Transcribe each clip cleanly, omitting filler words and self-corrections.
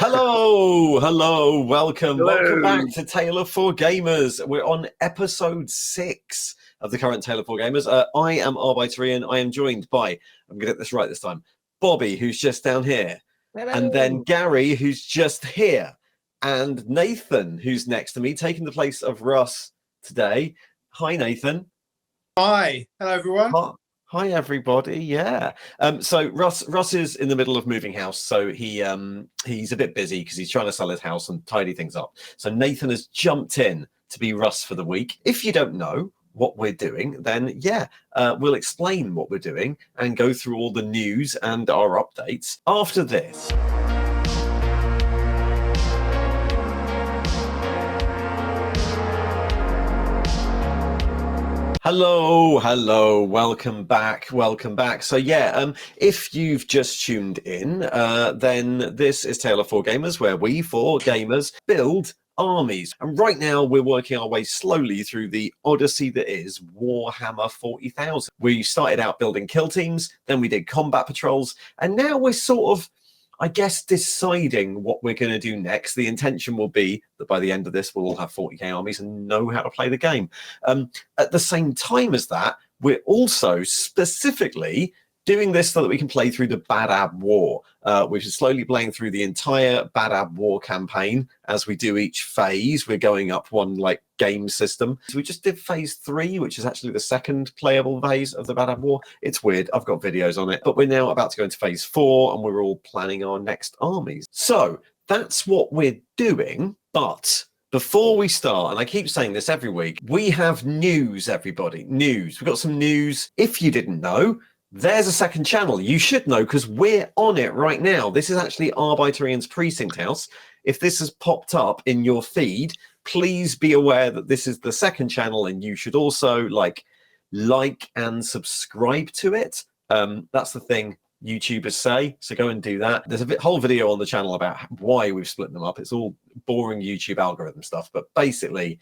Welcome back to Tale of Four Gamers. We're on episode 6 of the current Tale of Four Gamers. I am Arbiterian. I am joined by, I'm going to get this right this time, Bobbie, who's just down here, and then Gary, who's just here, and Nathan, who's next to me, taking the place of Russ today. Hi, Nathan. Hi. Hello, everyone. Hi, everybody. Yeah. So Russ is in the middle of moving house, so he's a bit busy because he's trying to sell his house and tidy things up. So Nathan has jumped in to be Russ for the week. If you don't know what we're doing, then we'll explain what we're doing and go through all the news and our updates after this. Hello, welcome back. So if you've just tuned in, then this is Tale of Four Gamers, where we, four gamers, build armies. And right now we're working our way slowly through the odyssey that is Warhammer 40,000. We started out building kill teams, then we did combat patrols, and now we're sort of, I guess, deciding what we're going to do next. The intention will be that by the end of this, we'll all have 40k armies and know how to play the game. At the same time as that, we're also specifically doing this so that we can play through the Badab War, which is slowly playing through the entire Badab War campaign. As we do each phase, we're going up one game system. So we just did phase 3, which is actually the second playable phase of the Badab War. It's weird. I've got videos on it, but we're now about to go into phase 4 and we're all planning our next armies. So that's what we're doing. But before we start, and I keep saying this every week, we have news, everybody. News. We've got some news. If you didn't know, there's a second channel. You should know because we're on it right now. This is actually Arbiterian's Precinct House. If this has popped up in your feed, please be aware that this is the second channel and you should also like and subscribe to it. That's the thing YouTubers say, so go and do that. There's a whole video on the channel about why we've split them up. It's all boring YouTube algorithm stuff, but basically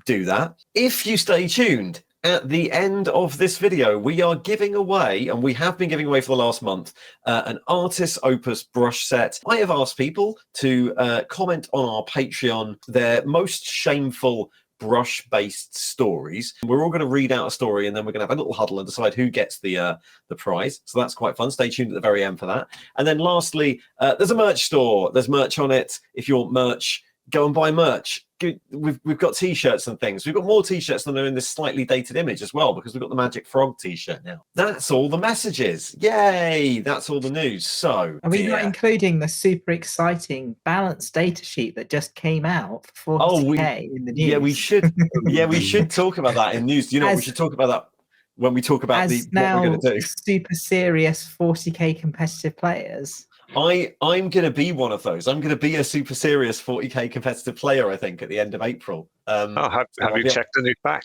do that. If you stay tuned, at the end of this video, we are giving away, and we have been giving away for the last month, an Artist Opus brush set. I have asked people to comment on our Patreon their most shameful brush-based stories. We're all going to read out a story, and then we're going to have a little huddle and decide who gets the prize. So that's quite fun. Stay tuned at the very end for that. And then lastly, there's a merch store. There's merch on it. If you want merch, go and buy merch. We've got t-shirts and things. We've got more t-shirts than are in this slightly dated image as well, because we've got the Magic Frog t-shirt now. That's all the messages. Yay! That's all the news. So are we not including the super exciting balanced data sheet that just came out for 40k in the news? Yeah, we should. Yeah, we should talk about that in news. You know, we should talk about that when we talk about what we're going to do. Super serious 40k competitive players. I'm going to be one of those. I'm going to be a super serious 40k competitive player, I think, at the end of April. Have you checked the new pack?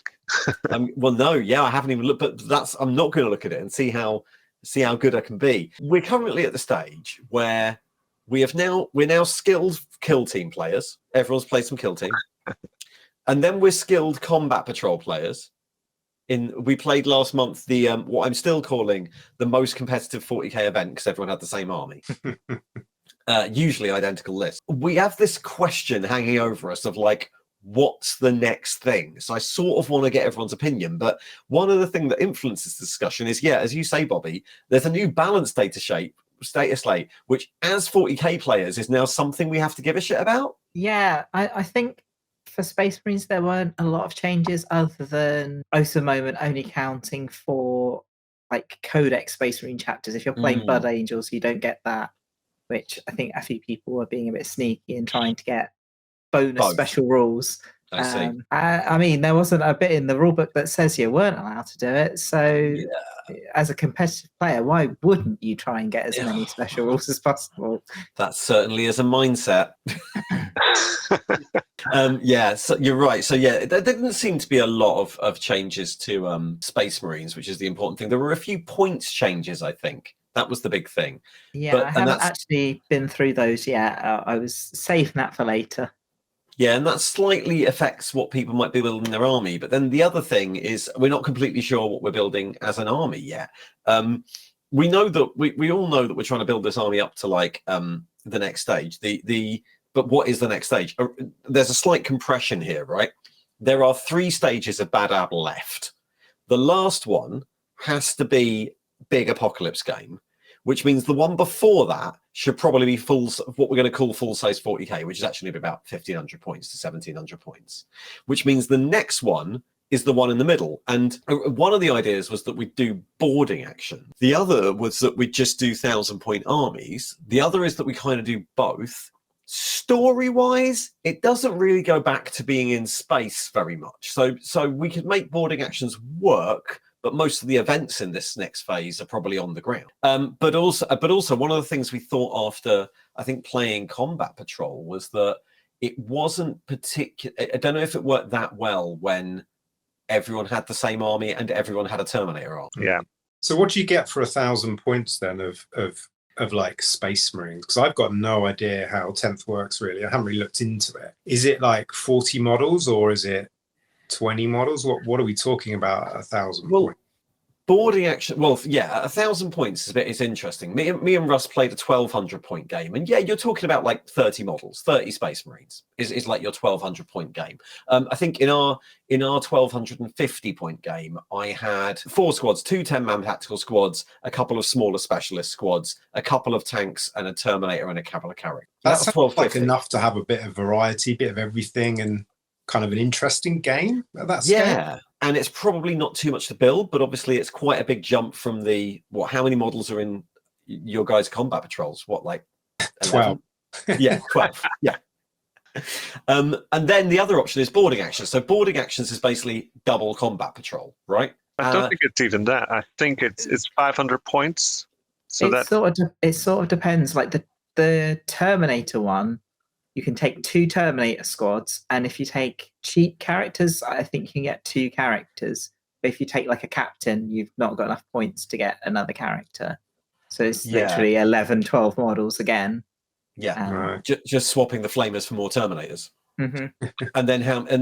Well, no, I haven't even looked, but I'm not going to look at it and see how good I can be. We're currently at the stage where we're now skilled kill team players. Everyone's played some kill team. And then we're skilled combat patrol players. We played last month the what I'm still calling the most competitive 40k event because everyone had the same army. Usually identical list. We have this question hanging over us of what's the next thing? So I sort of want to get everyone's opinion, but one of the things that influences the discussion is, as you say, Bobbie, there's a new balanced data slate, which as 40k players is now something we have to give a shit about. Yeah, I think for Space Marines, there weren't a lot of changes other than Oath Moment only counting for Codex Space Marine chapters. If you're playing Blood Angels, you don't get that, which I think a few people were being a bit sneaky and trying to get bonus special rules. I see. I mean, there wasn't a bit in the rulebook that says you weren't allowed to do it. So as a competitive player, why wouldn't you try and get as many special rules as possible? That certainly is a mindset. So you're right. So there didn't seem to be a lot of changes to Space Marines, which is the important thing. There were a few points changes, I think. That was the big thing. I haven't actually been through those yet. I was saving that for later. Yeah, and that slightly affects what people might be building in their army. But then the other thing is we're not completely sure what we're building as an army yet. We know that we all know that we're trying to build this army up to the next stage. But what is the next stage? There's a slight compression here, right? There are 3 stages of Bad Apple left. The last one has to be big apocalypse game, which means the one before that should probably be what we're going to call full size 40k, which is actually about 1,500 points to 1,700 points, which means the next one is the one in the middle. And one of the ideas was that we'd do boarding action. The other was that we'd just do 1,000-point armies. The other is that we kind of do both. Story-wise, it doesn't really go back to being in space very much. So we could make boarding actions work, but most of the events in this next phase are probably on the ground. But also one of the things we thought after, I think, playing Combat Patrol was that it wasn't particular. I don't know if it worked that well when everyone had the same army and everyone had a Terminator army. Yeah. So what do you get for 1,000 points then of like Space Marines? Because I've got no idea how 10th works really. I haven't really looked into it. Is it like 40 models or is it 20 models? What are we talking about at 1,000 points? Boarding action, 1,000 points is interesting. Me and Russ played a 1,200 point game, and you're talking about like 30 models, 30 Space Marines is like your 1,200 point game. I think in our 1,250 point game, I had 4 squads, 2 10-man tactical squads, a couple of smaller specialist squads, a couple of tanks, and a Terminator and a cavalry carry. That's like enough to have a bit of variety, bit of everything, and kind of an interesting game at that scale. Yeah, and it's probably not too much to build, but obviously it's quite a big jump from how many models are in your guys' Combat Patrols? What, like 12? Yeah, 12. Yeah. And then the other option is boarding actions. So boarding actions is basically double Combat Patrol, right? I don't think it's even that. I think it's 500 points. So it sort of depends. Like the Terminator one, you can take 2 Terminator squads, and if you take cheap characters, I think you can get 2 characters. But if you take like a captain, you've not got enough points to get another character. So it's literally 11, 12 models again. Yeah, right. Just swapping the flamers for more Terminators. Mm-hmm. and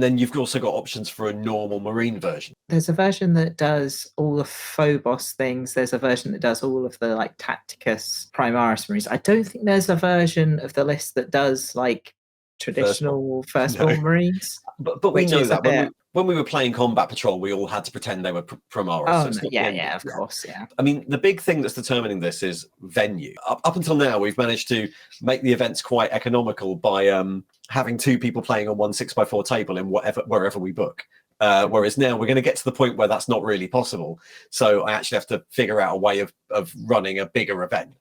then you've also got options for a normal Marine version. There's a version that does all the Phobos things. There's a version that does all of the like Tacticus Primaris Marines. I don't think there's a version of the list that does like traditional Firstborn Marines. But we know that when we were playing Combat Patrol, we all had to pretend they were Primaris. Oh, no, yeah, of course, yeah. I mean, the big thing that's determining this is venue. Up until now, we've managed to make the events quite economical by having 2 people playing on one 6x4 table in wherever we book. Whereas now we're going to get to the point where that's not really possible. So I actually have to figure out a way of running a bigger event.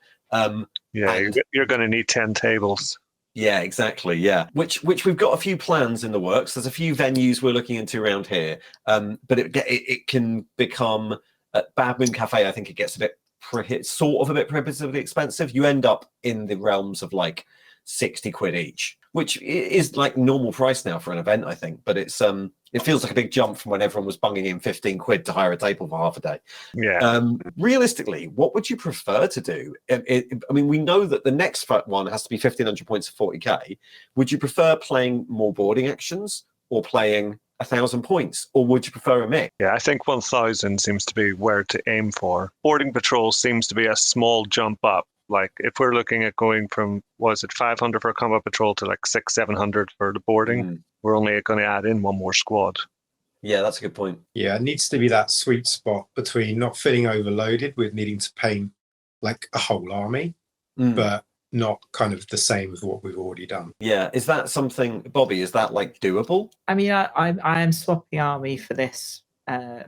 You're going to need 10 tables. Yeah, exactly. Yeah, which we've got a few plans in the works. There's a few venues we're looking into around here, but it can become at Bad Moon Cafe. I think it gets a bit prohibitively expensive. You end up in the realms of like 60 quid each, which is like normal price now for an event, I think. But it feels like a big jump from when everyone was bunging in 15 quid to hire a table for half a day. Yeah. Realistically, what would you prefer to do? I mean, we know that the next one has to be 1,500 points for 40k. Would you prefer playing more boarding actions or playing 1,000 points, or would you prefer a mix? Yeah, I think 1,000 seems to be where to aim for. Boarding Patrol seems to be a small jump up. Like if we're looking at going from, 500 for a Combat Patrol to like 600-700 for the boarding, we're only going to add in 1 more squad. Yeah, that's a good point. Yeah, it needs to be that sweet spot between not feeling overloaded with needing to paint like a whole army, but not kind of the same as what we've already done. Yeah, is that something, Bobbie, is that like doable? I mean, I am swapping army for this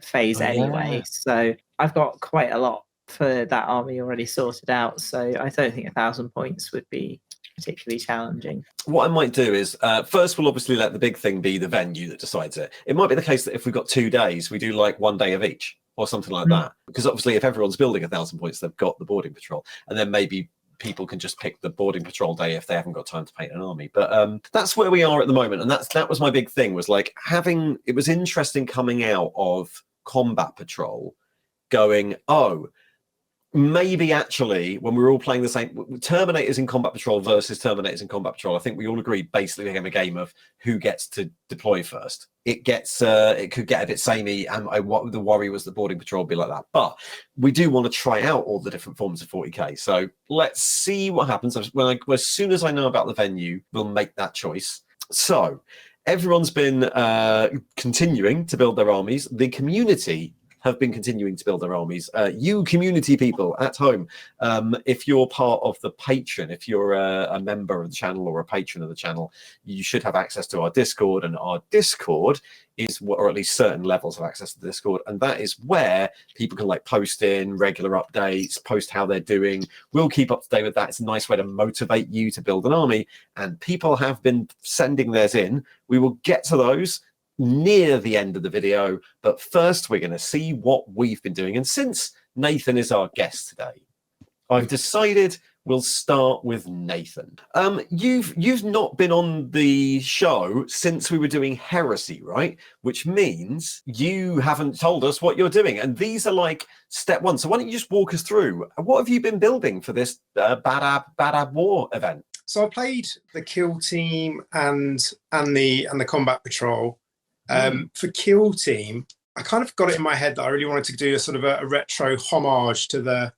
phase anyway, so I've got quite a lot for that army already sorted out, so I don't think 1,000 points would be particularly challenging. What I might do is first we'll obviously let the big thing be the venue that decides it. It might be the case that if we've got 2 days, we do like 1 day of each or something like that, because obviously if everyone's building 1,000 points, they've got the boarding patrol, and then maybe people can just pick the boarding patrol day if they haven't got time to paint an army. But that's where we are at the moment, and that was my big thing, was like it was interesting coming out of Combat Patrol going, maybe actually when we were all playing the same Terminators in Combat Patrol versus Terminators in Combat Patrol, I think we all agreed basically became a game of who gets to deploy first. it could get a bit samey, and what the worry was the boarding patrol would be like that. But we do want to try out all the different forms of 40k, so let's see what happens. As soon as I know about the venue, we'll make that choice. So everyone's been continuing to build their armies. The community have been continuing to build their armies. You community people at home, if you're part of the Patreon, if you're a member of the channel or a patron of the channel, you should have access to our Discord, and our Discord is, or at least certain levels of access to the Discord, and that is where people can like post in regular updates, post how they're doing. We'll keep up to date with that. It's a nice way to motivate you to build an army, and people have been sending theirs in. We will get to those near the end of the video, but first we're going to see what we've been doing. And since Nathan is our guest today, I've decided we'll start with Nathan. You've not been on the show since we were doing Heresy, right? Which means you haven't told us what you're doing, and these are like step one. So why don't you just walk us through what have you been building for this Bad Ab War event? So I played the kill team and the combat patrol. For Kill Team, I kind of got it in my head that I really wanted to do a sort of a retro homage to the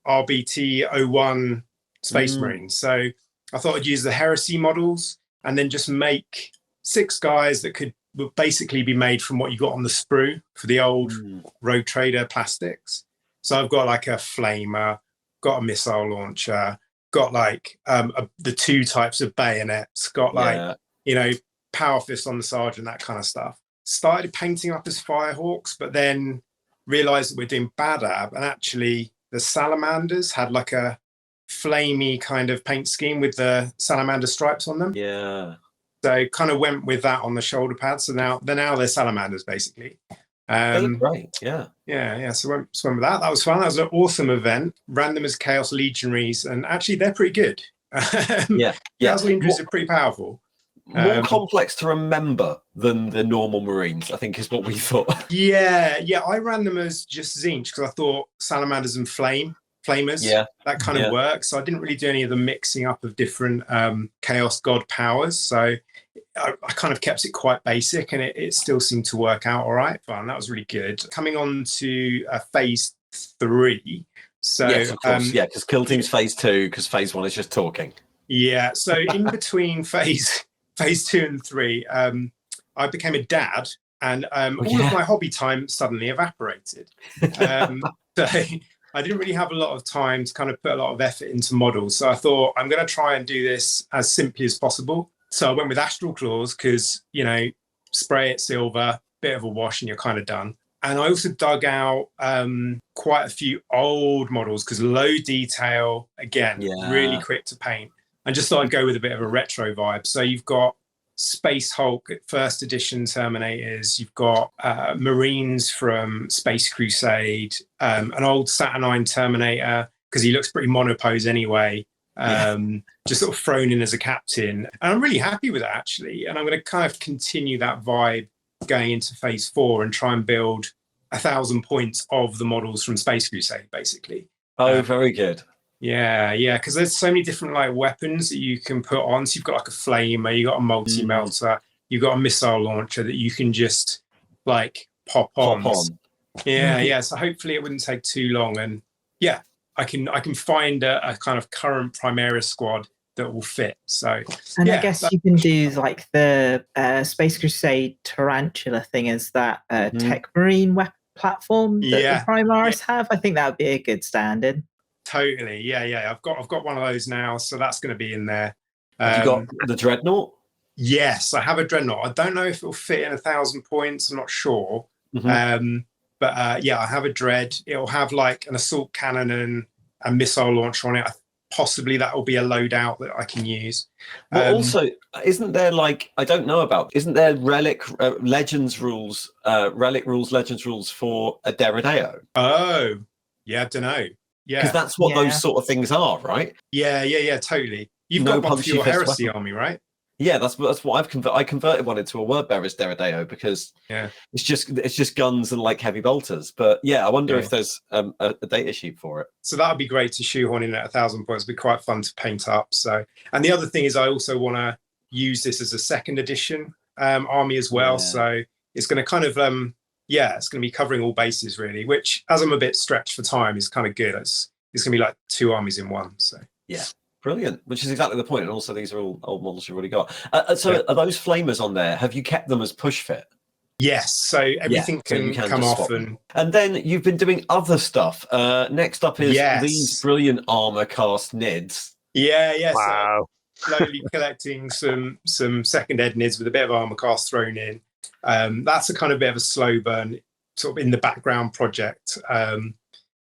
RBT-01 Space Marines. So I thought I'd use the Heresy models and then just make 6 guys that would basically be made from what you got on the sprue for the old Rogue Trader plastics. So I've got like a flamer, got a missile launcher, got like the 2 types of bayonets, got like, power fist on the sergeant, that kind of stuff. Started painting up as Firehawks, but then realized that we're doing Bad Ab, and actually the salamanders had like a flamey kind of paint scheme with the salamander stripes on them. Yeah. So kind of went with that on the shoulder pads. So now they're salamanders basically. They look great. Yeah. Yeah. So went with that. That was fun. That was an awesome event. Ran them as Chaos Legionaries, and actually they're pretty good. Chaos Legionaries are pretty powerful. More complex to remember than the normal Marines, I think, is what we thought. Yeah. I ran them as just Zinch because I thought salamanders and flamers, that kind of works. So I didn't really do any of the mixing up of different Chaos God powers. So I kind of kept it quite basic, and it still seemed to work out all right. Fun. That was really good. Coming on to phase 3. So yes, of course, because Kill Team's phase 2, because phase 1 is just talking. Yeah. So in between phase 2 and 3, I became a dad, and all of my hobby time suddenly evaporated. So I didn't really have a lot of time to kind of put a lot of effort into models. So I thought I'm going to try and do this as simply as possible. So I went with Astral Claws because, spray it silver, bit of a wash, and you're kind of done. And I also dug out quite a few old models because low detail, again, really quick to paint. And just thought I'd go with a bit of a retro vibe. So you've got Space Hulk first edition Terminators. You've got Marines from Space Crusade, an old Saturnine Terminator, because he looks pretty monopose anyway, just sort of thrown in as a captain. And I'm really happy with that, actually. And I'm going to kind of continue that vibe going into phase 4 and try and build 1,000 points of the models from Space Crusade, basically. Oh, very good. Yeah, because there's so many different like weapons that you can put on. So you've got like a flamer, you've got a multi-melter, you've got a missile launcher that you can just like pop on. Yeah. So hopefully it wouldn't take too long, and I can find a kind of current Primaris squad that will fit. So I guess you can do like the Space Crusade Tarantula thing as that Tech Marine weapon platform that the Primaris have. I think that would be a good stand-in. Totally, yeah. I've got one of those now, so that's going to be in there. Have you got the Dreadnought? Yes, I have a Dreadnought. I don't know if it'll fit in 1,000 points. I'm not sure. But I have a Dread. It'll have like an assault cannon and a missile launcher on it. Possibly that will be a loadout that I can use. Well, also, isn't there isn't there relic legends rules for a Derrideo? Oh, yeah, I don't know. Yeah, because that's what those sort of things are, right? Yeah, totally. You've got one for your Heresy army, right? Yeah, that's what I've converted. I converted one into a Wordbearer's Derrideo because it's just guns and like heavy bolters. But I wonder if there's a data sheet for it. So that would be great to shoehorn in at 1,000 points. It'd be quite fun to paint up. So, and the other thing is, I also want to use this as a 2nd edition army as well. So it's going to kind of it's going to be covering all bases really, which, as I'm a bit stretched for time, is kind of good. It's going to be like 2 armies in one. So yeah, brilliant. Which is exactly the point. And also, these are all old models you've already got. So are those flamers on there? Have you kept them as push fit? Yes, so everything can come off, and then you've been doing other stuff. Next up is these brilliant armor cast NIDs. Yeah. Wow. So slowly collecting some second ed NIDs with a bit of armor cast thrown in. That's a kind of bit of a slow burn, sort of in the background project.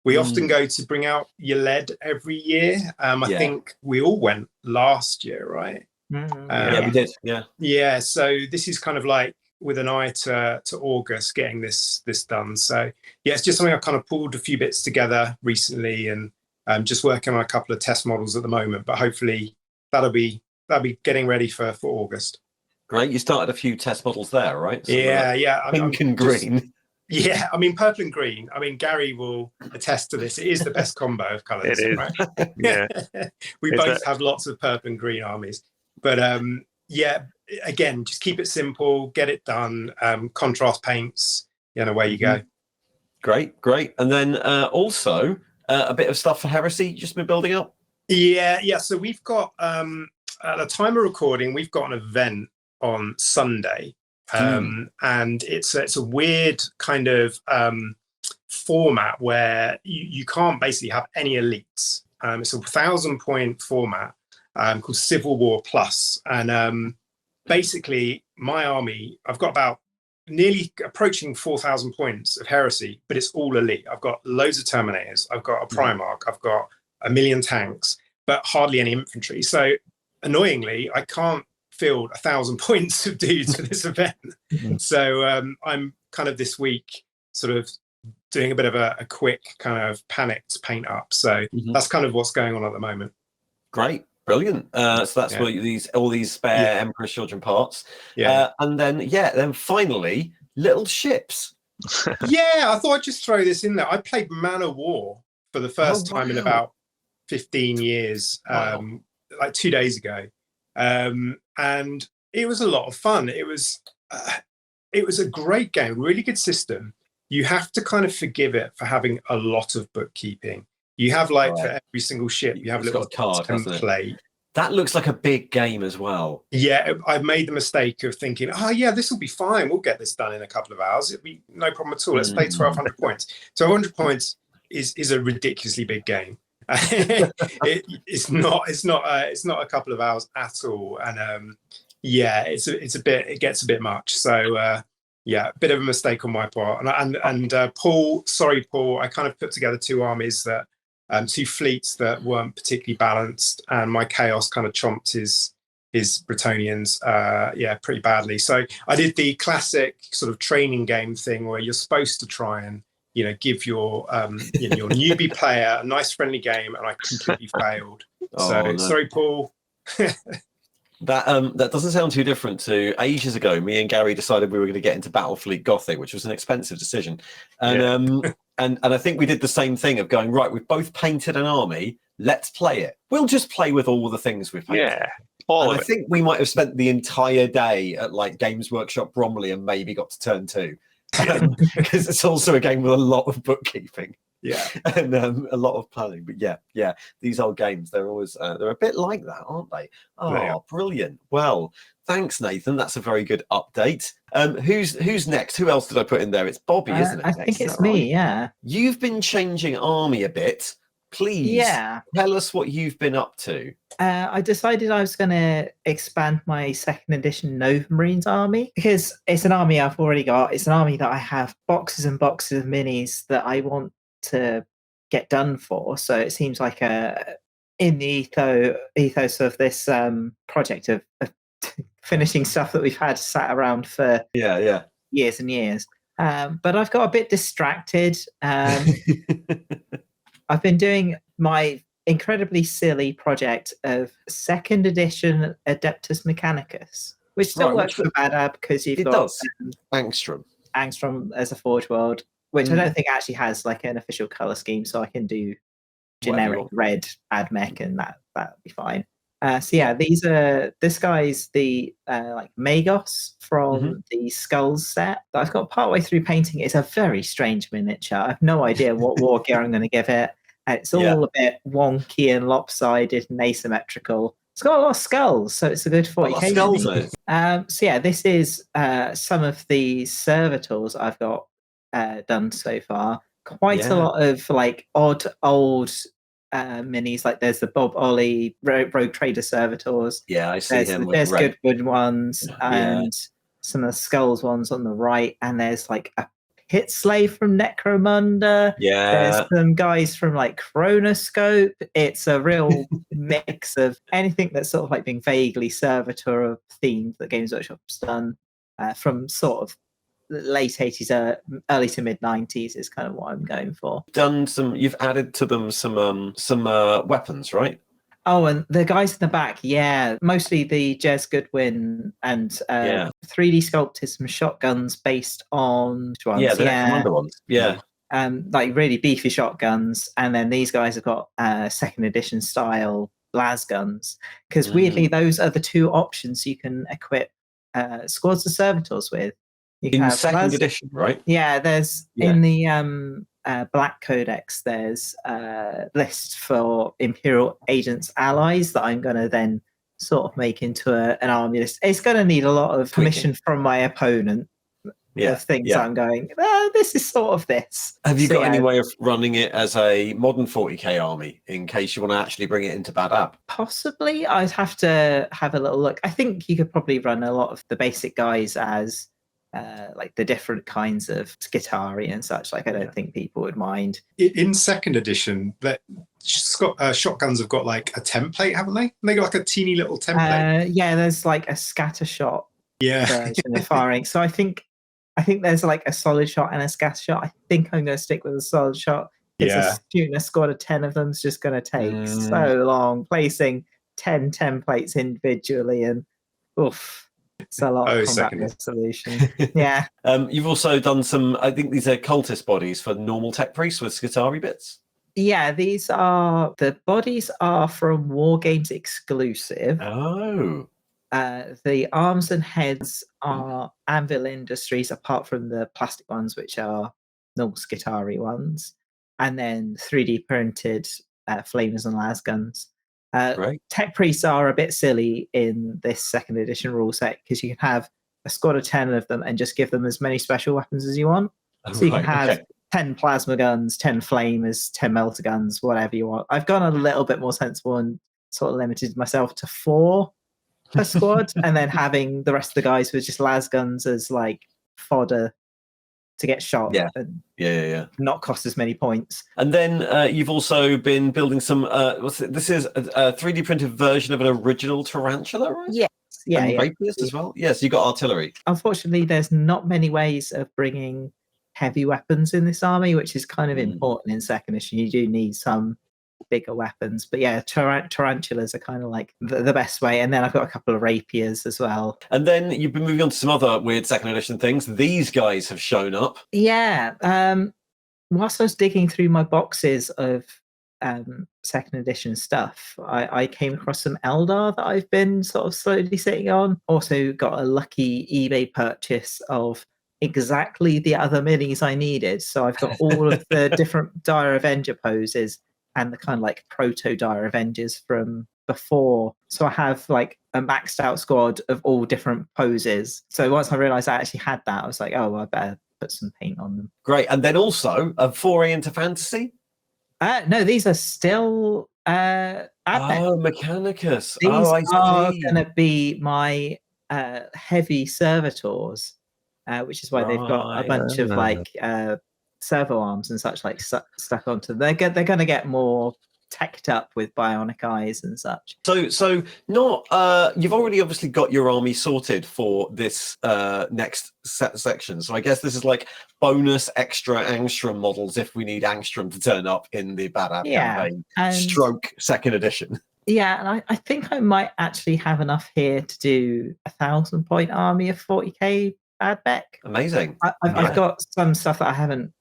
We often go to bring out your lead every year. I think we all went last year, right? Yeah, we did. Yeah. So this is kind of like with an eye to August getting this done. So yeah, it's just something I've kind of pulled a few bits together recently, and just working on a couple of test models at the moment. But hopefully that'll be getting ready for August. Great, you started a few test models there, right? So yeah. Pink and green. Yeah, I mean purple and green. I mean Gary will attest to this. It is the best combo of colours. It is. Right? Yeah. We both have lots of purple and green armies, but yeah. Again, just keep it simple, get it done. Contrast paints, away you go. Great. And then also a bit of stuff for Heresy you've just been building up. Yeah. So we've got at the time of recording, we've got an event on Sunday, and it's a weird kind of format where you can't basically have any elites. It's a 1,000-point format called Civil War Plus, and basically my army, I've got about nearly approaching 4,000 points of Heresy, but it's all elite. I've got loads of Terminators, I've got a Primarch, I've got 1 million tanks, but hardly any infantry. So annoyingly, I can't field 1,000 points of dudes for this event. So I'm kind of this week sort of doing a bit of a quick kind of panicked paint up. So that's kind of what's going on at the moment. Great. Brilliant. So that's what all these spare Emperor's Children parts. And then finally, little ships. I thought I'd just throw this in there. I played Man of War for the first time in about 15 years, like 2 days ago. And it was a lot of fun. It was a great game, really good system. You have to kind of forgive it for having a lot of bookkeeping. You have for every single ship, you have a little card template. That looks like a big game as well. Yeah, I've made the mistake of thinking, this will be fine. We'll get this done in a couple of hours. It'll be no problem at all. Let's play 1,200 points. So 100 points is a ridiculously big game. It's not a couple of hours at all. And it gets a bit much. So a bit of a mistake on my part. And Paul, I kind of put together 2 armies that. 2 fleets that weren't particularly balanced, and my chaos kind of chomped his Bretonians pretty badly. So I did the classic sort of training game thing where you're supposed to try and give your your newbie player a nice friendly game, and I completely failed. Sorry, Paul. That doesn't sound too different to ages ago. Me and Gary decided we were going to get into Battlefleet Gothic, which was an expensive decision, and and I think we did the same thing of going, right, we've both painted an army, let's play it. We'll just play with all the things we've painted. Yeah, I think we might have spent the entire day at like Games Workshop Bromley and maybe got to turn 2, because it's also a game with a lot of bookkeeping. And a lot of planning. But yeah, these old games, they're always they're a bit like that, aren't they? Brilliant. Well, thanks, Nathan. That's a very good update. Who's next? Who else did I put in there? It's Bobbie, isn't it? I think it's me. Yeah. You've been changing army a bit. Please tell us what you've been up to. I decided I was going to expand my 2nd edition Nova Marines army, because it's an army I've already got. It's an army that I have boxes and boxes of minis that I want to get done for. So it seems like in the ethos of this project of finishing stuff that we've had sat around for years and years. But I've got a bit distracted. I've been doing my incredibly silly project of 2nd edition Adeptus Mechanicus, which still works for Bad because you've got Angstrom as a Forge World, which I don't think actually has like an official color scheme, so I can do generic red AdMech and that'd be fine. So yeah, this guy's the like Magos from the Skulls set that I've got partway through painting. It's a very strange miniature. I have no idea what war gear I'm going to give it. It's all a bit wonky and lopsided and asymmetrical. It's got a lot of skulls, so it's a good 40k. So yeah, this is some of the servitors I've got done so far. Quite a lot of like odd old minis. Like there's the Bob Ollie Rogue Trader servitors. Yeah, I see him. There's Goodwood ones and some of the Skulls ones on the right, and there's like a Hit Slave from Necromunda. There's some guys from like Chronoscope. It's a real mix of anything that's sort of like being vaguely servitor themed that Games Workshop's done from sort of late 80s, early to mid 90s is kind of what I'm going for. You've added to them some weapons, right? Oh, and the guys in the back, mostly the Jez Goodwin and 3D sculpted some shotguns based on ones. Yeah, the Commander ones. Yeah. Like really beefy shotguns. And then these guys have got second edition style las guns. Because weirdly, those are the two options you can equip squads of servitors with. You can in have second edition, right? Yeah, there's in the Black Codex, there's a list for Imperial Agents allies that I'm going to then sort of make into an army list. It's going to need a lot of permission from my opponent of things I'm going, this is sort of this. Have you got any way of running it as a modern 40k army in case you want to actually bring it into Bad App? Possibly. I'd have to have a little look. I think you could probably run a lot of the basic guys as like the different kinds of Skitari and such. Like I don't think people would mind. In second edition, shotguns have got like a template, haven't they? They got like a teeny little template. There's like a scatter shot version of firing. So I think there's like a solid shot and a scatter shot. I think I'm going to stick with a solid shot. Shooting a squad of 10 of them is just going to take so long. Placing 10 templates individually and it's a lot of combat resolution. You've also done some, I think these are cultist bodies for normal tech priests with Skitari bits. Yeah, the bodies are from War Games exclusive. Oh. The arms and heads are Anvil Industries, apart from the plastic ones, which are normal Skitari ones. And then 3D printed flamers and las guns. Tech priests are a bit silly in this second edition rule set because you can have a squad of 10 of them and just give them as many special weapons as you want. So you can have 10 plasma guns, 10 flamers, 10 melter guns, whatever you want. I've gone a little bit more sensible and sort of limited myself to 4 per squad, and then having the rest of the guys with just las guns as like fodder to get shot and not cost as many points. And then you've also been building some this is a 3D printed version of an original tarantula, right? Rapiers as well. Yes, you got artillery. Unfortunately, there's not many ways of bringing heavy weapons in this army, which is kind of important in second edition. You do need some bigger weapons, but tarantulas are kind of like the best way. And then I've got a couple of rapiers as well. And then you've been moving on to some other weird second edition things. These guys have shown up. Whilst I was digging through my boxes of second edition stuff, I came across some Eldar that I've been sort of slowly sitting on. Also got a lucky eBay purchase of exactly the other minis I needed. So I've got all of the different Dire Avenger poses and the kind of like proto Dire Avengers from before. So I have like a maxed out squad of all different poses. So once I realized I actually had that, I was like, I better put some paint on them. Great. And then also a foray into fantasy? No, these are still Mechanicus. These I are see. going to be my heavy servitors, which is why they've got a bunch of like servo arms and such like stuck onto them. They're going to get more teched up with bionic eyes and such. So not you've already obviously got your army sorted for this next section. So I guess this is like bonus extra angstrom models if we need angstrom to turn up in the Bad App campaign stroke second edition. Yeah, and I think I might actually have enough here to do 1,000-point army of 40k Bad Beck. Amazing. I've got some stuff that I haven't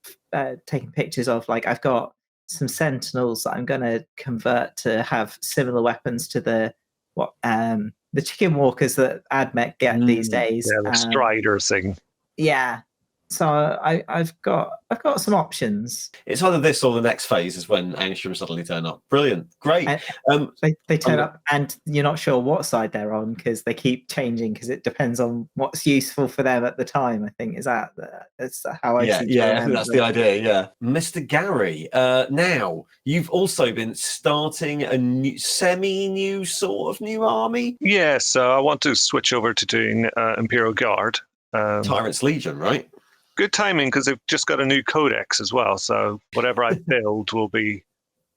taken pictures of. Like I've got some Sentinels that I'm going to convert to have similar weapons to the what the chicken walkers that AdMech get these days. Yeah, the Strider thing. Yeah. So I've got some options. It's either this or the next phase is when Angstrom suddenly turn up. Brilliant, great. And they turn up, and you're not sure what side they're on because they keep changing because it depends on what's useful for them at the time. I think that's how I see. Yeah, that's the idea. Yeah, Mr. Gary. Now you've also been starting a new, semi-new sort of new army. Yeah, so I want to switch over to doing Imperial Guard. Tyrant's Legion, right? Good timing because they've just got a new codex as well. So whatever I build will be,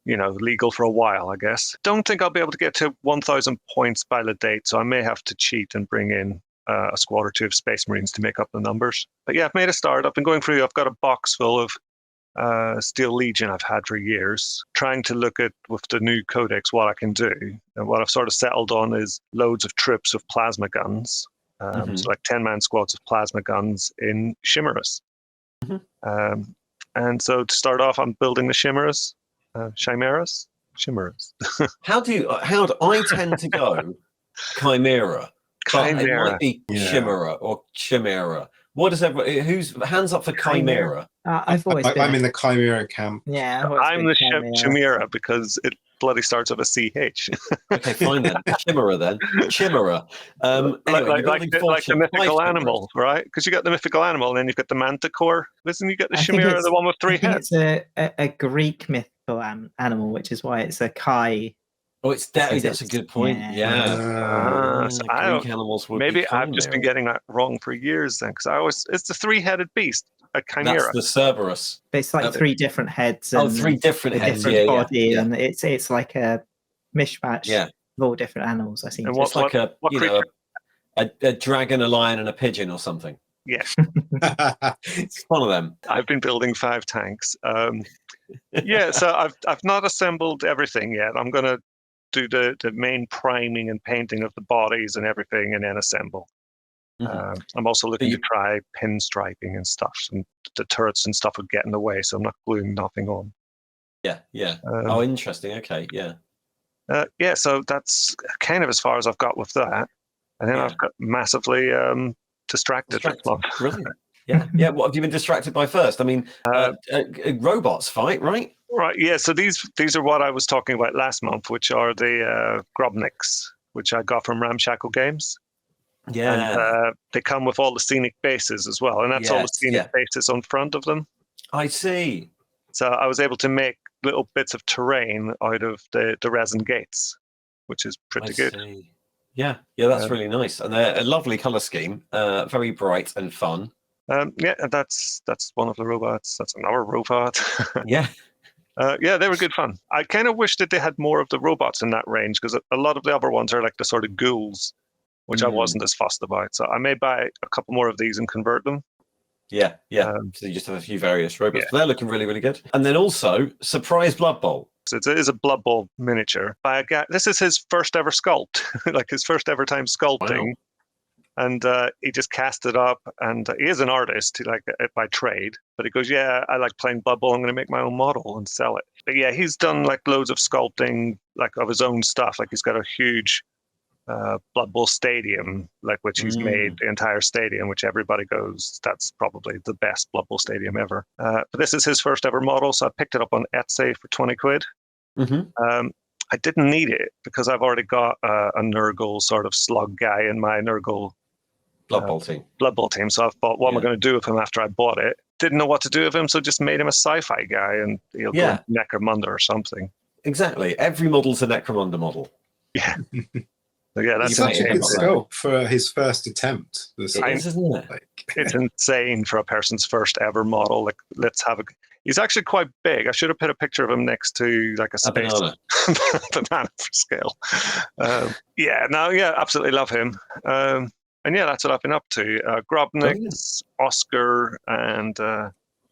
legal for a while, I guess. Don't think I'll be able to get to 1,000 points by the date, so I may have to cheat and bring in a squad or two of Space Marines to make up the numbers. But yeah, I've made a start. I've been going through. I've got a box full of Steel Legion I've had for years, trying to look at with the new codex what I can do. And what I've sort of settled on is loads of troops of plasma guns. So like 10-man squads of plasma guns in chimeras. And so to start off, I'm building the chimeras. Chimeras. How do I tend to go Chimera? But it might be Chimera or Chimera. What does everybody? Who's hands up for Chimera? I've always I'm in the Chimera camp. Yeah, I'm the Chimera because it bloody starts with a CH. Okay, fine then. Chimera then. Chimera. Anyway, like the mythical animal, right? Because you got the mythical animal, and then you've got the manticore. Listen, you got the Chimera, the one with 3 heads. It's a Greek mythical animal, which is why it's a Kai. Oh, that's a good point. Yeah. So Greek animals would maybe be I've just been getting that wrong for years then, because it's the 3-headed beast, a Chimera. That's the Cerberus. It's like 3 different heads. And 3 different heads. Different body, and it's like a mishmash of all different animals. I think it's like a dragon, a lion, and a pigeon or something. Yeah, it's one of them. I've been building 5 tanks. So I've not assembled everything yet. I'm gonna do the main priming and painting of the bodies and everything, and then assemble. I'm also looking to try pinstriping and stuff, and the turrets and stuff would get in the way, so I'm not gluing nothing on. Yeah. Interesting. Okay, yeah. So that's kind of as far as I've got with that, and then I've got massively distracted. Brilliant. Yeah. What have you been distracted by first? I mean, robots fight, right? Right. Yeah. So these are what I was talking about last month, which are the Grobniks, which I got from Ramshackle Games. Yeah. And they come with all the scenic bases as well, and that's all the scenic bases on front of them. I see. So I was able to make little bits of terrain out of the resin gates, which is pretty good. See. Yeah, that's really nice, and they're a lovely color scheme, very bright and fun. That's one of the robots. That's another robot. Yeah. They were good fun. I kind of wish that they had more of the robots in that range, because a lot of the other ones are like the sort of ghouls, which I wasn't as fussed about. So I may buy a couple more of these and convert them. Yeah. So you just have a few various robots. But they're looking really, really good. And then also, surprise Blood Bowl. So it is a Blood Bowl miniature by a guy. This is his first ever sculpt, like his first ever time sculpting. Wow. And he just cast it up, and he is an artist, by trade. But he goes, I like playing Blood Bowl. I'm going to make my own model and sell it. But yeah, he's done like loads of sculpting, like of his own stuff. Like he's got a huge Blood Bowl stadium, like which he's made the entire stadium, which everybody goes, that's probably the best Blood Bowl stadium ever. But this is his first ever model, so I picked it up on Etsy for 20 quid. I didn't need it because I've already got a Nurgle sort of slug guy in my Nurgle Blood Bowl team. So I thought, what am I going to do with him after I bought it? Didn't know what to do with him, so just made him a sci-fi guy, and he'll go Necromunda or something. Exactly. Every model's a Necromunda model. Yeah. So that's such a good sculpt for his first attempt. Isn't it? It's insane for a person's first ever model. Like, let's have a. He's actually quite big. I should have put a picture of him next to like a space banana for scale. Absolutely love him. And that's what I've been up to. Grobniks, Oscar, and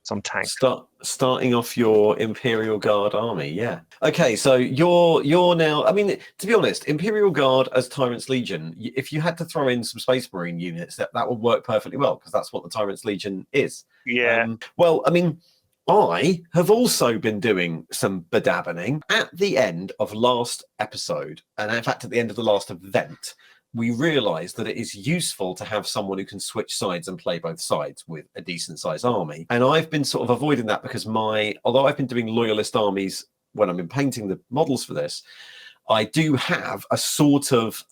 some tanks. Starting off your Imperial Guard army, yeah. Okay, so you're now. I mean, to be honest, Imperial Guard as Tyrant's Legion. If you had to throw in some Space Marine units, that would work perfectly well, because that's what the Tyrant's Legion is. Yeah. Well, I mean, I have also been doing some bedabbing. At the end of last episode, and in fact at the end of the last event, we realised that it is useful to have someone who can switch sides and play both sides with a decent sized army. And I've been sort of avoiding that because although I've been doing loyalist armies when I've been painting the models for this, I do have a sort of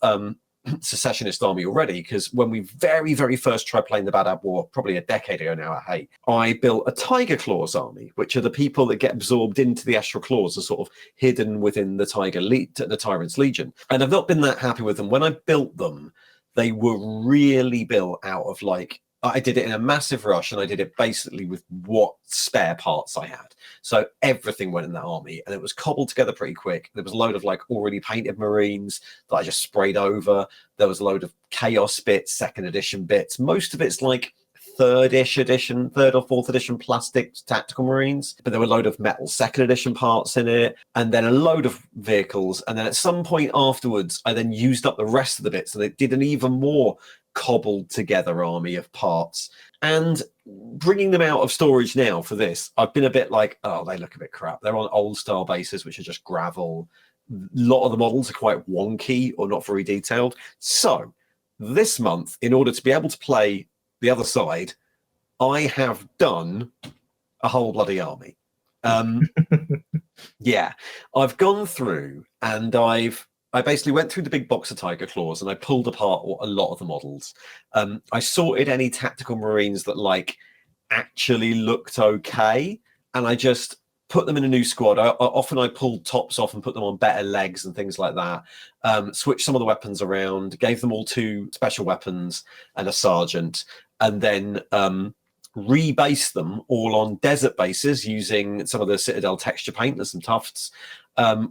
secessionist army already, because when we very, very first tried playing the Bad Ab War, probably a decade ago now, I built a Tiger Claws army, which are the people that get absorbed into the Astral Claws, are sort of hidden within the the Tyrant's Legion. And I've not been that happy with them. When I built them, they were really built out of I did it in a massive rush, and I did it basically with what spare parts I had. So everything went in that army, and it was cobbled together pretty quick. There was a load of already painted Marines that I just sprayed over. There was a load of Chaos bits, second edition bits. Most of it's third or fourth edition plastic tactical Marines, but there were a load of metal second edition parts in it, and then a load of vehicles. And then at some point afterwards, I then used up the rest of the bits, and it did an even more cobbled together army of parts. And bringing them out of storage now for this, I've been a bit oh, they look a bit crap. They're on old style bases, which are just gravel. A lot of the models are quite wonky or not very detailed. So this month, in order to be able to play the other side, I have done a whole bloody army. Yeah, I've gone through and I basically went through the big box of Tiger Claws, and I pulled apart a lot of the models. I sorted any tactical Marines that actually looked okay, and I just put them in a new squad. Often I pulled tops off and put them on better legs and things like that. Switched some of the weapons around, gave them all 2 special weapons and a sergeant, and then rebased them all on desert bases using some of the Citadel texture paint. There's some tufts,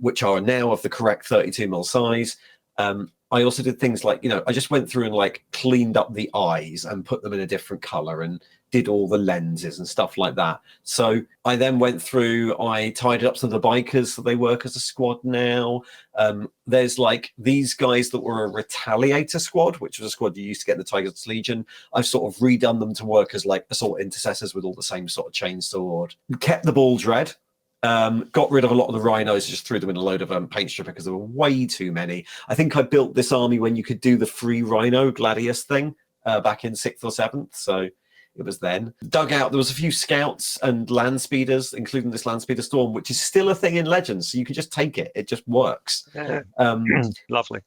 which are now of the correct 32mm size. I also did things I just went through and cleaned up the eyes and put them in a different color and did all the lenses and stuff like that. So I then went through, I tidied up some of the bikers so they work as a squad now. There's these guys that were a Retaliator squad, which was a squad you used to get in the Tiger's Legion. I've sort of redone them to work as assault intercessors with all the same sort of chainsword. Kept the ball dread. Got rid of a lot of the rhinos, just threw them in a load of paint stripper because there were way too many. I think I built this army when you could do the free rhino gladius thing back in 6th or 7th, so it was then. Dug out, there was a few scouts and land speeders, including this land speeder Storm, which is still a thing in Legends, so you can just take it. It just works. Yeah. Lovely.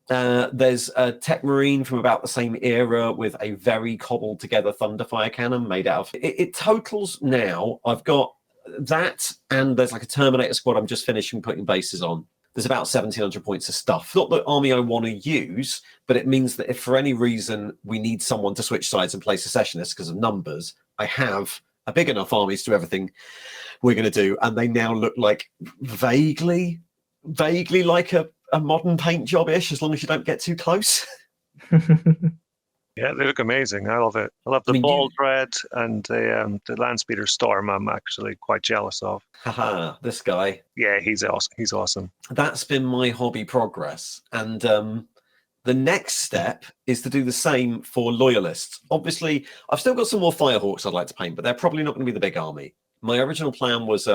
There's a Tech Marine from about the same era with a very cobbled together Thunderfire cannon made out of... It totals now, I've got that, and there's a Terminator squad I'm just finishing putting bases on. There's about 1,700 points of stuff. Not the army I want to use, but it means that if for any reason we need someone to switch sides and play secessionists because of numbers, I have a big enough army to do everything we're going to do, and they now look vaguely like a modern paint job-ish, as long as you don't get too close. Yeah, they look amazing. I love it. I love the ball dread and the Landspeeder Storm. I'm actually quite jealous of. Haha, this guy. Yeah, he's awesome. He's awesome. That's been my hobby progress. And the next step is to do the same for loyalists. Obviously, I've still got some more Firehawks I'd like to paint, but they're probably not going to be the big army. My original plan was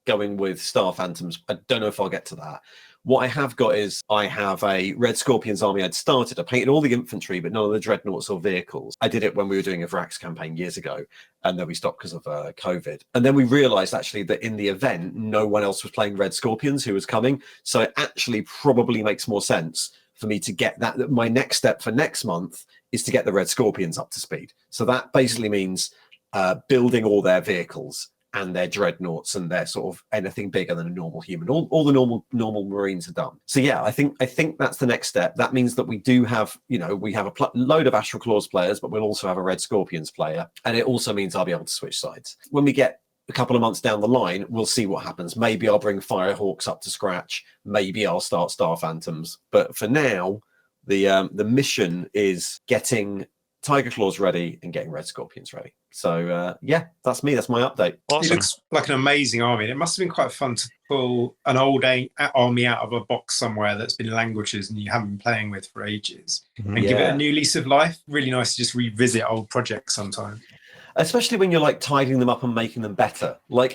going with Star Phantoms. I don't know if I'll get to that. What I have got is I have a Red Scorpions army I'd started. I painted all the infantry, but none of the dreadnoughts or vehicles. I did it when we were doing a Vrax campaign years ago, and then we stopped because of COVID. And then we realized actually that in the event, no one else was playing Red Scorpions who was coming. So it actually probably makes more sense for me to get that. My next step for next month is to get the Red Scorpions up to speed. So that basically means building all their vehicles and their dreadnoughts and their sort of anything bigger than a normal human. All the normal Marines are done. So yeah, I think that's the next step. That means that we do have, we have a load of Astral Claws players, but we'll also have a Red Scorpions player. And it also means I'll be able to switch sides. When we get a couple of months down the line, we'll see what happens. Maybe I'll bring Firehawks up to scratch. Maybe I'll start Star Phantoms. But for now, the mission is getting Tiger Claws ready and getting Red Scorpions ready. So yeah, that's me. That's my update. Awesome. It looks like an amazing army. It must have been quite fun to pull an old army out of a box somewhere that's been languages and you haven't been playing with for ages and give it a new lease of life. Really nice to just revisit old projects sometime. especially when you're like tidying them up and making them better. Like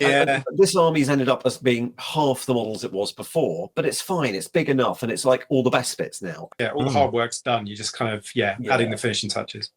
this army's ended up as being half the models it was before, but it's fine. It's big enough, and it's like all the best bits now. Yeah, all the hard work's done. You just kind of adding the finishing touches.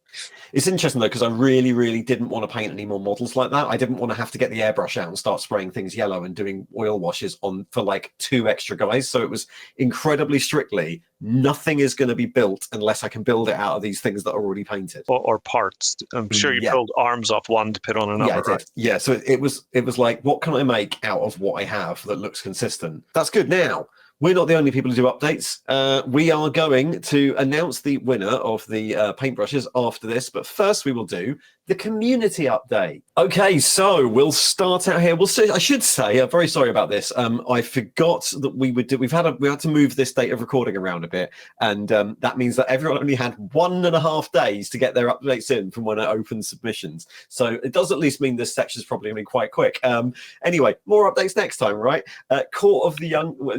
It's interesting though, because I really, really didn't want to paint any more models like that. I didn't want to have to get the airbrush out and start spraying things yellow and doing oil washes on for like 2 extra guys. So it was incredibly strictly, nothing is going to be built unless I can build it out of these things that are already painted. Or parts. I'm sure you pulled arms off one to put on another. Yeah, I did. Right? Yeah, so it was like, what can I make out of what I have that looks consistent? That's good. Now, we're not the only people who do updates. We are going to announce the winner of the paintbrushes after this, but first we will do the community update. Okay, so we'll start out here. I should say, I'm very sorry about this. I forgot that we had to move this date of recording around a bit, and that means that everyone only had 1.5 days to get their updates in from when I opened submissions. So it does at least mean this section's probably going to be quite quick. Anyway, more updates next time, right? Court of the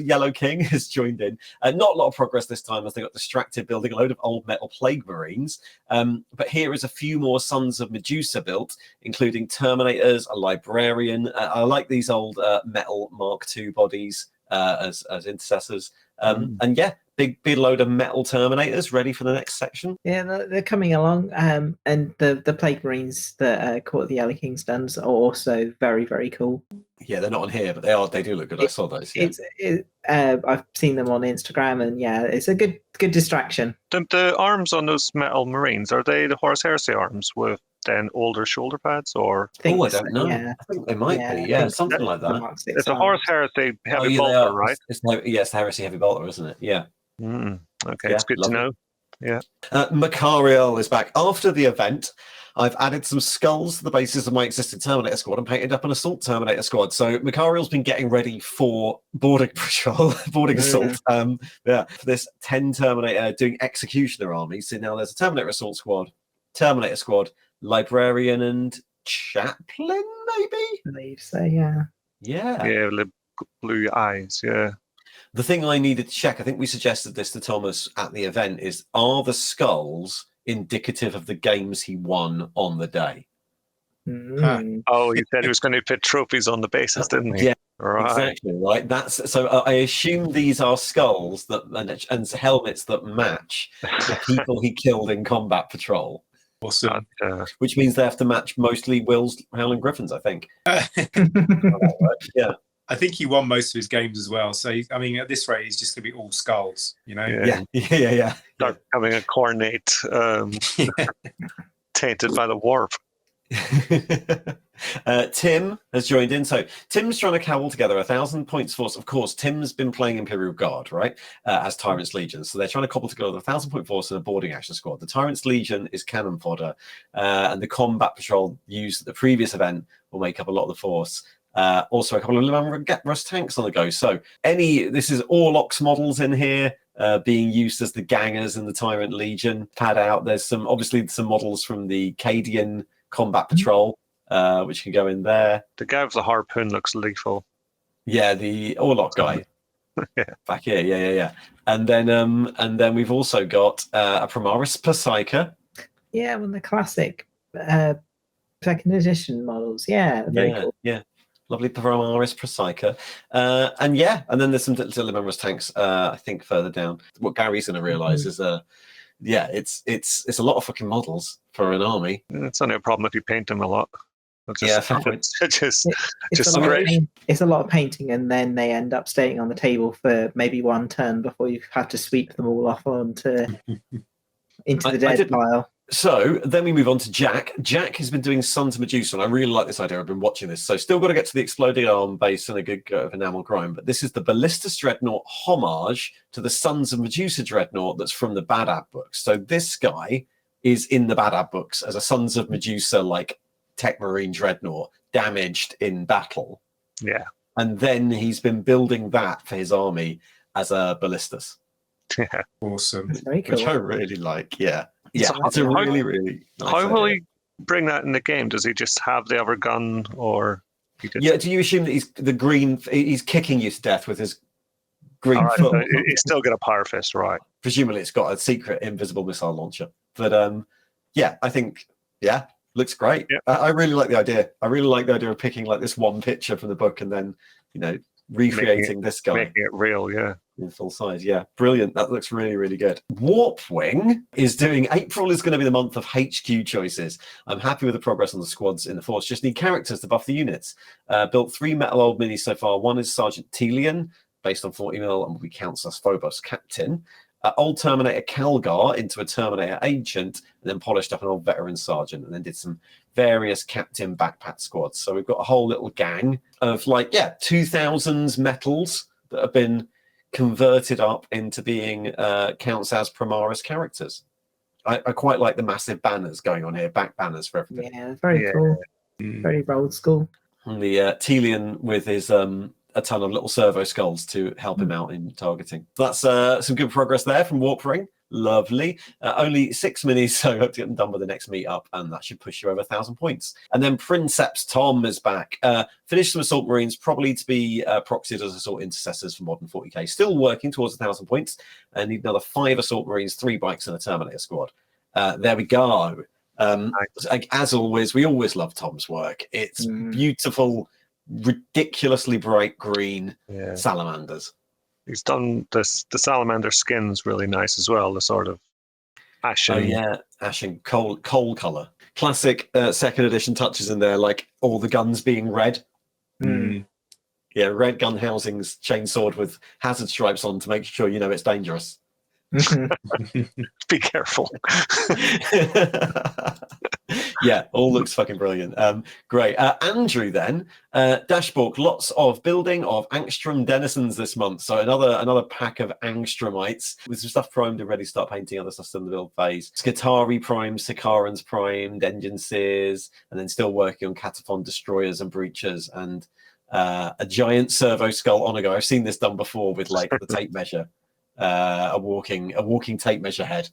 Yellow King has joined in. Not a lot of progress this time as they got distracted building a load of old metal plague marines. But here is a few more Sons of Medusa built, including Terminators, a Librarian. I like these old metal Mark II bodies as intercessors. And yeah, big load of metal Terminators ready for the next section. Yeah, they're coming along. And the Plague Marines that Court of the Yellow King's done are also very, very cool. Yeah, they're not on here, but they do look good. I saw those. Yeah. I've seen them on Instagram, and yeah, it's a good distraction. The arms on those metal Marines, are they the Horus Heresy arms with then older shoulder pads, or? I don't know. Yeah. I think they might be. Yeah, something like that. It's a Horus Heresy heavy bolter, right? It's the Heresy heavy bolter, isn't it? Yeah. Okay, it's good to know. Yeah. Macariel is back. After the event, I've added some skulls to the basis of my existing Terminator squad and painted up an Assault Terminator squad. So Macariel's been getting ready for boarding assault. For this 10 Terminator doing Executioner armies. So now there's a Terminator assault squad, Terminator squad, Librarian, and Chaplain, maybe? I believe so, yeah. Yeah. Yeah, blue eyes, yeah. The thing I needed to check, I think we suggested this to Thomas at the event, is are the skulls indicative of the games he won on the day? Oh, he said he was going to put trophies on the basis, didn't he? Yeah, right. Exactly. Right. That's so. I assume these are skulls and helmets that match the people he killed in combat patrol. Awesome. Which means they have to match mostly Will's Howling Griffins, I think. Yeah. I think he won most of his games as well. So, I mean, at this rate, he's just going to be all skulls, you know? Yeah. Start having a cornate tainted by the warp. Tim has joined in. So Tim's trying to cobble together 1,000 points force. Of course, Tim's been playing Imperial Guard, right? As Tyrant's Legion. So they're trying to cobble together 1,000 point force and a boarding action squad. The Tyrant's Legion is cannon fodder, and the combat patrol used at the previous event will make up a lot of the force. Also a couple of Russ tanks on the go. So this is Orlox models in here being used as the gangers in the Tyrant Legion. Pad out. There's obviously some models from the Cadian combat patrol, which can go in there. The guy with the harpoon looks lethal. Yeah, the Orlock guy. Back here. Yeah. And then we've also got a Primaris Psyker. Yeah, one of the classic second edition models. Yeah, very cool. Yeah. Lovely Primaris Psyker. And then there's some Limeris tanks, I think, further down. What Gary's going to realise is it's a lot of fucking models for an army. It's only a problem if you paint them a lot. It's a lot of painting, and then they end up staying on the table for maybe one turn before you have to sweep them all off into the dead pile. So then we move on to Jack. Jack has been doing Sons of Medusa, and I really like this idea. I've been watching this. So still got to get to the exploding arm base and a good go of enamel grime. But this is the Ballistus Dreadnought homage to the Sons of Medusa Dreadnought that's from the Badab books. So this guy is in the Badab books as a Sons of Medusa, like Tech Marine Dreadnought, damaged in battle. Yeah. And then he's been building that for his army as a Ballistus. Yeah. Awesome. Very cool. Which I really like, yeah. It's a really, really nice How will he bring that in the game? Does he just have the other gun, or? Yeah, do you assume that he's kicking you to death with his green foot? So he's still got a power fist, right? Presumably it's got a secret invisible missile launcher. But I think, Looks great. Yep. I really like the idea. I really like the idea of picking like this one picture from the book and then, recreating this guy. Making it real, yeah. In full size, yeah. Brilliant. That looks really, really good. Warpwing is doing... April is going to be the month of HQ choices. I'm happy with the progress on the squads in the force. Just need characters to buff the units. Built 3 metal old minis so far. One is Sergeant Telian, based on 40 mil, and will be counts as Phobos Captain. Old Terminator Calgar into a Terminator Agent, and then polished up an old Veteran Sergeant, and then did some various Captain backpack squads. So we've got a whole little gang of 2000s metals that have been converted up into being counts as Primaris characters. I quite like the massive banners going on here, back banners for everything. Yeah, very cool. Very old school. And the Telian with his a ton of little servo skulls to help him out in targeting. That's some good progress there from Warpwing. Lovely. Only 6 minis, so hope to get them done by the next meetup, and that should push you over 1,000 points. And then Princeps Tom is back. Finished some Assault Marines, probably to be proxied as Assault Intercessors for modern 40k. Still working towards 1,000 points. And need another 5 Assault Marines, 3 bikes, and a Terminator squad. There we go. As always, we always love Tom's work. It's beautiful, ridiculously bright green salamanders. He's done the salamander skins really nice as well, the sort of ashen. Oh yeah, ashen coal color. Classic second edition touches in there, like all the guns being red. Yeah, red gun housings chainsawed with hazard stripes on to make sure you know it's dangerous. Be careful. Yeah, all looks fucking brilliant. Great. Andrew then, Dashbook, lots of building of Angstrom denizens this month. So another pack of Angstromites with some stuff primed and ready to start painting. Other stuff still in the build phase. Skitari primed, Sicarans primed, Engine Sears, and then still working on Cataphon destroyers and breachers and a giant servo skull on a go. I've seen this done before with like the tape measure. A walking tape measure head,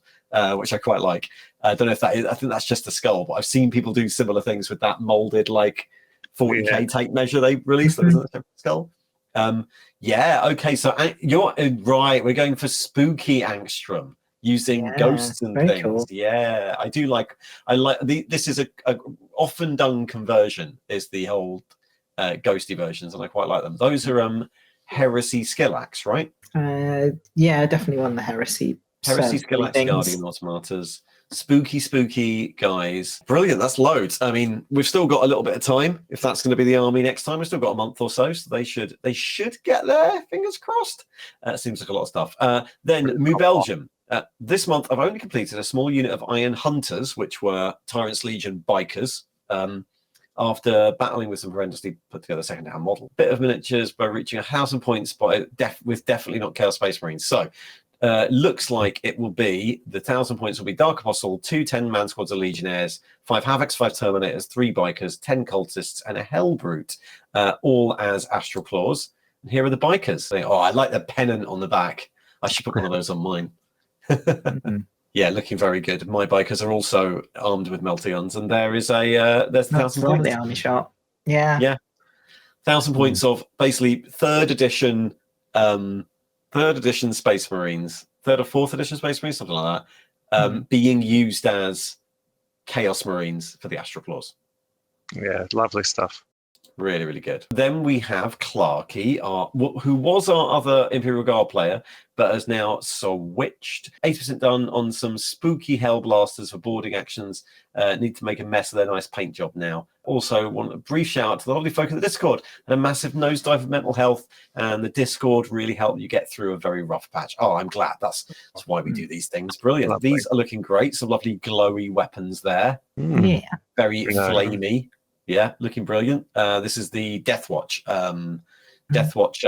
which I quite like. I don't know if that is, I think that's just a skull, but I've seen people do similar things with that molded like 40k tape measure they released. That isn't a skull. Okay, so you're right. We're going for spooky Angstrom using ghosts and things. Cool. Yeah, I like this is a often done conversion is the whole ghosty versions, and I quite like them. Those are Heresy Skillax, right? Definitely one of the Heresy Skillax Guardian Automatas. Spooky guys. Brilliant, that's loads. I mean, we've still got a little bit of time. If that's going to be the army next time, we've still got a month or so, so they should get there, fingers crossed. Seems like a lot of stuff. Then Mu Belgium. This month, I've only completed a small unit of Iron Hunters, which were Tyrant's Legion bikers. After battling with some horrendously put together second-hand model. Bit of miniatures by reaching 1,000 points with definitely not Chaos Space Marines. So, looks like it will be, the 1,000 points will be Dark Apostle, 2 10-man squads of Legionnaires, 5 Havocs, 5 Terminators, 3 Bikers, 10 Cultists, and a Hellbrute, all as Astral Claws. And here are the Bikers. I like the pennant on the back. I should put one of those on mine. Yeah, looking very good. My bikers are also armed with melty guns, and there's 1,000 points. The army shot. Yeah. 1,000 points of basically third edition Space Marines, 3rd or 4th edition Space Marines, something like that, being used as Chaos Marines for the Astral Claws. Yeah, lovely stuff. Really, really good. Then we have Clarky, who was our other Imperial Guard player, but has now switched. 80% done on some spooky Hellblasters for boarding actions. Need to make a mess of their nice paint job now. Also, want a brief shout out to the lovely folk in the Discord and a massive nosedive of mental health. And the Discord really helped you get through a very rough patch. Oh, I'm glad. That's why we do these things. Brilliant. Lovely. These are looking great. Some lovely glowy weapons there. Yeah. Very flamey. Yeah, looking brilliant. This is the Deathwatch. Deathwatch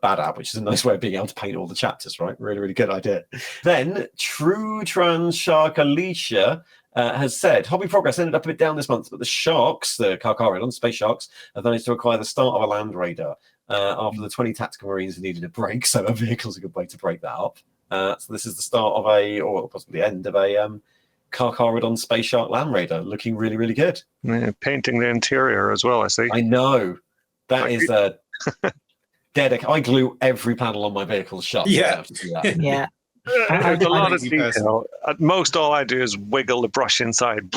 Badab, which is a nice way of being able to paint all the chapters, right? Really, really good idea. Then True Trans Shark Alicia has said, hobby progress ended up a bit down this month, but the sharks, the Karkaridon, space sharks, have managed to acquire the start of a land raider after the 20 tactical marines needed a break, so a vehicle's a good way to break that up. So this is the start of or possibly the end of a Karkaridon Space Shark Land Raider, looking really, really good. Yeah, painting the interior as well, I see. I know. That is dedicated. I glue every panel on my vehicle shut. Yeah. Yeah. There's a lot of Crazy person. detail. At most, all I do is wiggle the brush inside.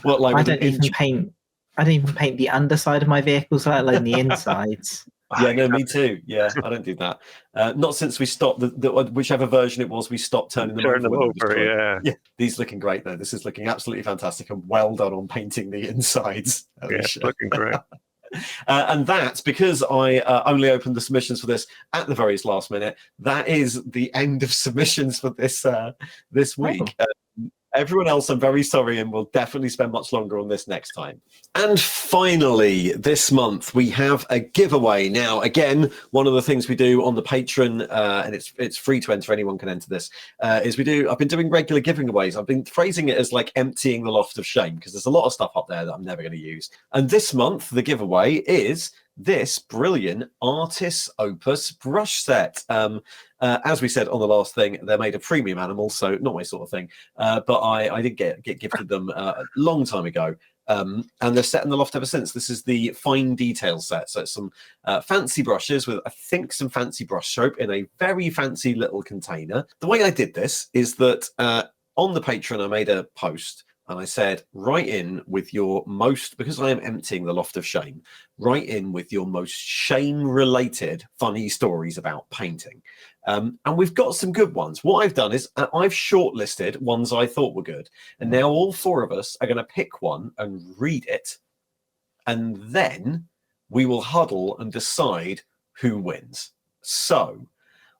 What, like I with an don't even paint. I don't even paint the underside of my vehicles, let alone the insides. Yeah, no, me too. Yeah, I don't do that. Not since we stopped whichever version it was, we stopped turning them Turn them over. over, yeah. Yeah, these looking great though. This is looking absolutely fantastic, and well done on painting the insides. Yeah, looking great. And that's because I only opened the submissions for this at the very last minute. That is the end of submissions for this week. Everyone else, I'm very sorry, and we'll definitely spend much longer on this next time. And finally, this month, we have a giveaway. Now, again, one of the things we do on the Patreon, and it's free to enter, anyone can enter this, is I've been doing regular giveaways. I've been phrasing it as like emptying the loft of shame, because there's a lot of stuff up there that I'm never going to use. And this month, the giveaway is this brilliant Artis Opus brush set. As we said on the last thing, they're made of premium animals, so not my sort of thing. But I did get gifted them a long time ago. And they're set in the loft ever since. This is the fine detail set. So it's some fancy brushes with, I think, some fancy brush soap in a very fancy little container. The way I did this is that on the Patreon, I made a post and I said, write in with your most, because I am emptying the loft of shame, write in with your most shame-related funny stories about painting. And we've got some good ones. What I've done is I've shortlisted ones I thought were good. And now all four of us are going to pick one and read it. And then we will huddle and decide who wins. So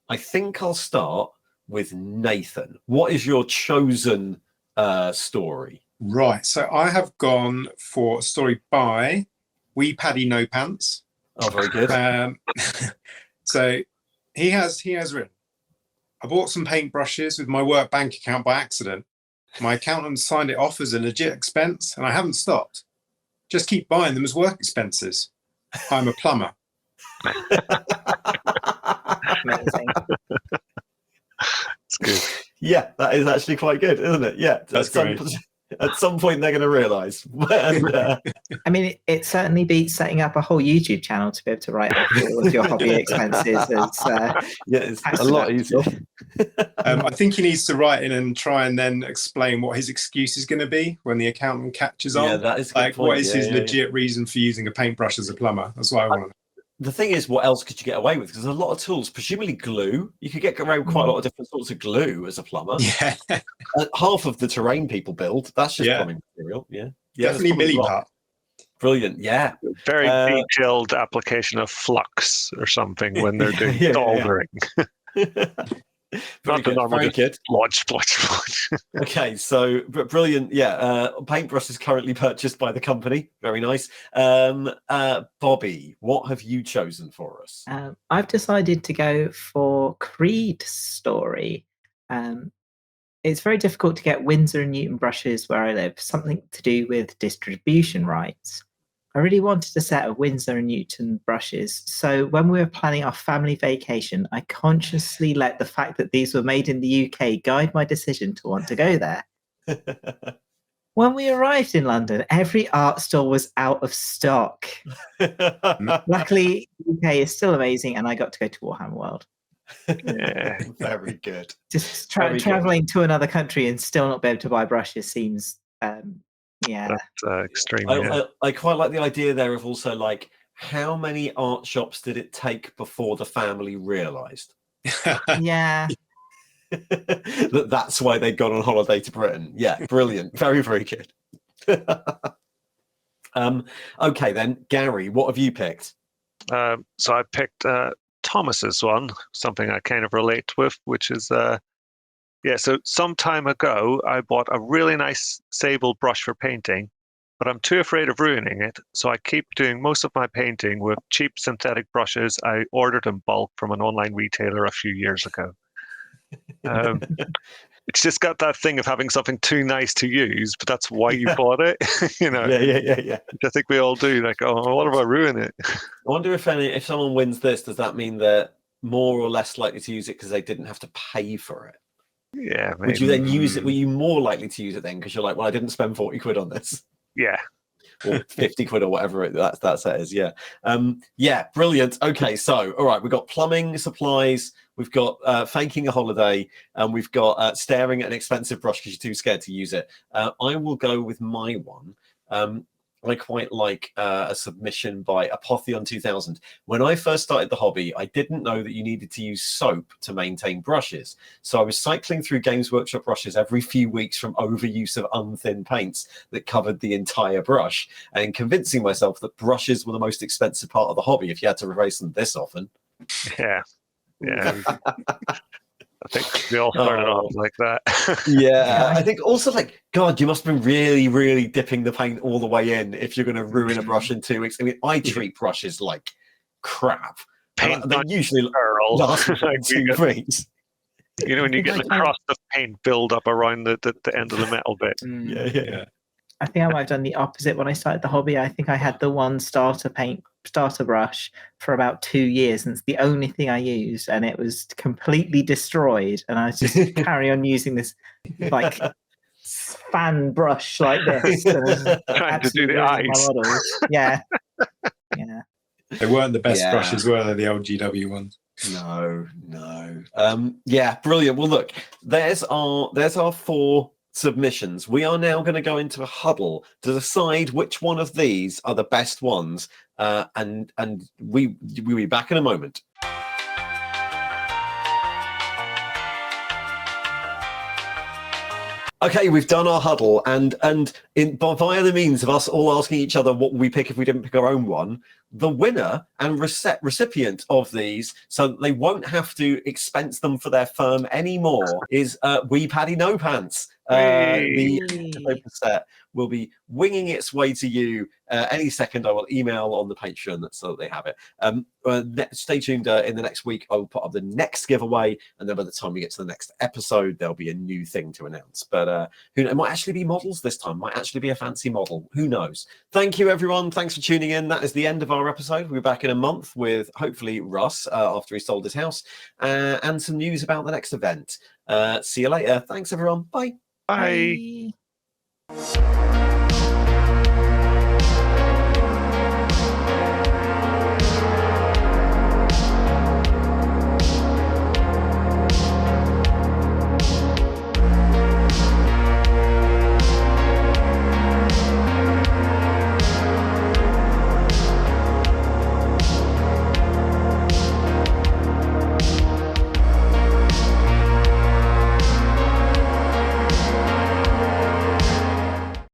I think I'll start with Nathan. What is your chosen story? Right. So I have gone for a story by Wee Paddy No Pants. Oh, very good. So he has written, I bought some paintbrushes with my work bank account by accident. My accountant signed it off as a legit expense, and I haven't stopped. Just keep buying them as work expenses. I'm a plumber. Amazing. It's good. Yeah, that is actually quite good, isn't it? Yeah, That's great. At some point they're going to realise. I mean, it certainly beats setting up a whole YouTube channel to be able to write off all of your hobby expenses. Yeah, it's a lot easier. I think he needs to write in and try and then explain what his excuse is going to be when the accountant catches on. Yeah, that is a good like, point. what is his Yeah. legit reason for using a paintbrush as a plumber? That's what I want to know. The thing is, what else could you get away with? Because there's a lot of tools, presumably glue. You could get around quite a lot of different sorts of glue as a plumber. Yeah, Half of the terrain people build, that's just plumbing material. Yeah, definitely Millie Part. Brilliant. Yeah. Very detailed application of flux or something when they're doing Yeah. soldering. Very good. Very good. Splodge. Okay, so brilliant. Yeah, paintbrush is currently purchased by the company. Very nice. Bobbie, what have you chosen for us? I've decided to go for Creed's story. It's very difficult to get Winsor & Newton brushes where I live, something to do with distribution rights. I really wanted a set of Winsor & Newton brushes, so when we were planning our family vacation, I consciously let the fact that these were made in the UK guide my decision to want to go there. When we arrived in London, every art store was out of stock. Luckily, the UK is still amazing, and I got to go to Warhammer World. Yeah. Very good. Just Very good. traveling to another country and still not be able to buy brushes seems, yeah. That's extreme. I quite like the idea there of also like how many art shops did it take before the family realised Yeah. that's why they'd gone on holiday to Britain? Yeah, brilliant. Very, very good. Okay then, Gary, what have you picked? So I picked Thomas's one, something I kind of relate with, which is so some time ago I bought a really nice sable brush for painting, but I'm too afraid of ruining it, so I keep doing most of my painting with cheap synthetic brushes I ordered in bulk from an online retailer a few years ago. It's just got that thing of having something too nice to use, but that's why you bought it. Yeah. I think we all do. Like, oh, what if I ruin it? I wonder if someone wins this, does that mean they're more or less likely to use it because they didn't have to pay for it? Yeah. Maybe. Would you then use it? Were you more likely to use it then because you're like, well, I didn't spend 40 quid on this? Yeah. or 50 quid or whatever that set is. Yeah. Yeah, brilliant. Okay, so all right, we've got plumbing supplies, we've got faking a holiday, and we've got staring at an expensive brush because you're too scared to use it. I will go with my one. I quite like a submission by Apotheon 2000. When I first started the hobby, I didn't know that you needed to use soap to maintain brushes. So I was cycling through Games Workshop brushes every few weeks from overuse of unthin paints that covered the entire brush, and convincing myself that brushes were the most expensive part of the hobby if you had to replace them this often. Yeah. I think we all started off like that. Yeah, I think also, like, God, you must have been really, really dipping the paint all the way in if you're going to ruin a brush in 2 weeks. I mean, I treat brushes like crap. Paint They usually girl. last Like 2 weeks. You know, when you get the crust of paint build up around the end of the metal bit. Yeah. I think I might have done the opposite when I started the hobby. I think I had the one starter brush for about 2 years, and it's the only thing I used, and it was completely destroyed. And I was just carry on using this like fan brush like this, Trying to do the eyes. Yeah. They weren't the best brushes, were they? The old GW ones. No. Yeah, brilliant. Well, look, there's our 4 submissions. We are now going to go into a huddle to decide which one of these are the best ones, and we'll be back in a moment. Okay, we've done our huddle, and via the means of us all asking each other what we pick if we didn't pick our own one, the winner and recipient of these, so that they won't have to expense them for their firm anymore, is Wee Paddy No Pants. The set will be winging its way to you any second. I will email on the Patreon so that they have it. Stay tuned. In the next week, I will put up the next giveaway, and then by the time we get to the next episode, there'll be a new thing to announce. But it might actually be models this time. Might actually be a fancy model. Who knows? Thank you, everyone. Thanks for tuning in. That is the end of our episode. We'll be back in a month with hopefully Russ after he sold his house, and some news about the next event. See you later. Thanks, everyone. Bye. Bye.